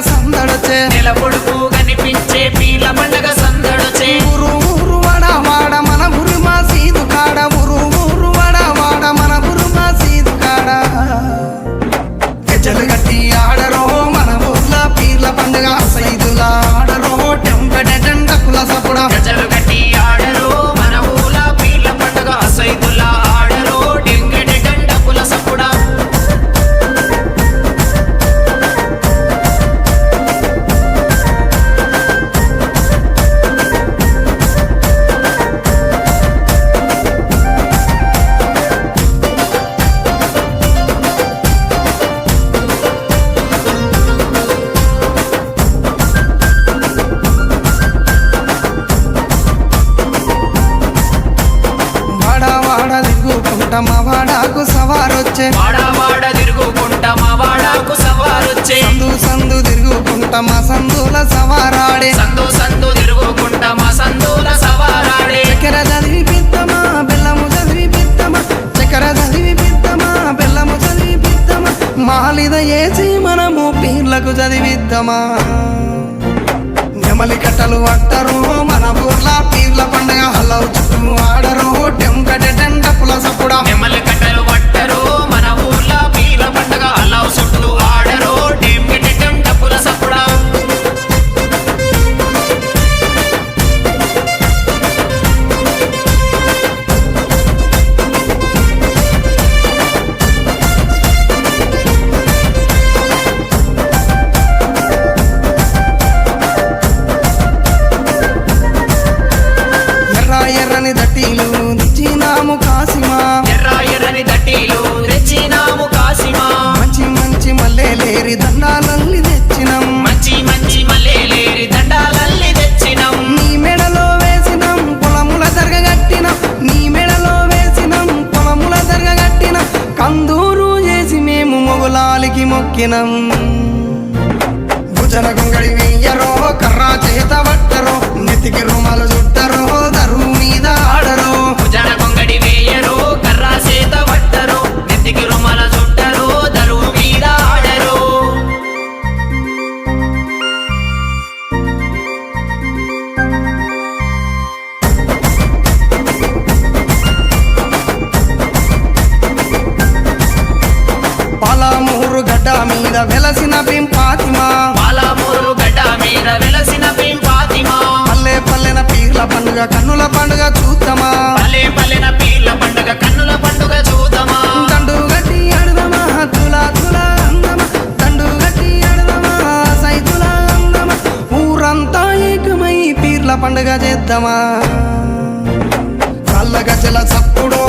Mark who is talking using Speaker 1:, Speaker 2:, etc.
Speaker 1: సందడొచ్చే
Speaker 2: నెల పొడుపు కనిపించే పీర్ల పండగ సందడొచ్చే
Speaker 1: ఊరు ఊరు వాడ వాడ మన ఊరు మసీదు కాడ ఊరు ఊరు వాడ వాడ మన ఊరు మసీదు కాడ గజ్జలు కట్టి ఆడరో మన ఊర్ల పీర్ల పండుగ సైదులా ఆడరో టెంకట డండకుల సపుడ
Speaker 2: గజలు కట్టి ఆడరో మన ఊల పీర్ల పండగ సైదుల్లా ఆడరో డెంగెడ గండపుల సపుడా
Speaker 1: మా వాడాకు సవారొచ్చే
Speaker 2: వాడ వాడ తిరుగుకుంటా మా వాడకు సవారొచ్చే
Speaker 1: సందు సందు తిరుగుకుంటా మా సందుల సవారాడే
Speaker 2: సందు సందు తిరుగుకుంటా మా సందుల సవారాడే
Speaker 1: చక్కెర చదివి పిత్తమా బెల్లము చదివి పిత్తమా చక్కెర చదివి పిత్తమా బెల్లము చదివి పిత్తమా మాలిద వేసి మనము పీర్లకు చదివిద్దామా నెమలి కట్టలు పట్టరు మన ఊర్ల పీర్ల పండుగ హలవు చుట్టూ ఆడరు టెంకట డండపుల సపుడ
Speaker 2: నెమలి కట్టలు పట్టరు మన ఊర్ల పీర్ల పండగ అల్లావు చుట్టూ ఆడరు డెంగెడ గండపుల సపుడా
Speaker 1: ఎర్ర ఎర్రని దట్టీలు నిచ్చినాము కాసిమా
Speaker 2: ఎర్ర ఎర్రని దట్టీలు తెచ్చినాము కాసిమా
Speaker 1: మంచి మంచి మల్లెలేరి దండాలల్లి తెచ్చినం
Speaker 2: మంచి మంచి మల్లెలేరి దండాలల్లి తెచ్చినాం
Speaker 1: నీ మెడలో వేసినం పొలముల జరగగట్టినం నీ మెడలో వేసినం పొలముల జరగగట్టినం కందూరు చేసి మేము మొగులాలికి మొక్కినం భుజన గొంగడి వెయ్యరో కర్రా చేత పట్టరో నెత్తికి రుమాలు చుట్టరో దరువు మీద ఆడరో
Speaker 2: భుజన కొంగడి వేయరు కర్రా చేత పట్టరు నెత్తికి రుమాల చుట్టరు దరువు మీద ఆడరు
Speaker 1: పాలమూరు గడ్డ మీద వెలసిన పింపాతిమా
Speaker 2: పాలమూరు గడ్డ మీద వెలసిన పింపాతిమా
Speaker 1: పల్లె పల్లెన పీర్ల పండుగ కన్నుల పండుగ చూద్దామా
Speaker 2: పల్లె పల్లెన పీర్ల పండుగ కన్నుల పండుగ చూద్దామా
Speaker 1: దండు గట్టి అడదమా తులా తులా అందమా దండు గట్టి అడదమా సైతులా అందమా ఊరంతా ఏకమై పీర్ల పండుగ చేద్దామా కళ్ళ గజల చప్పుడో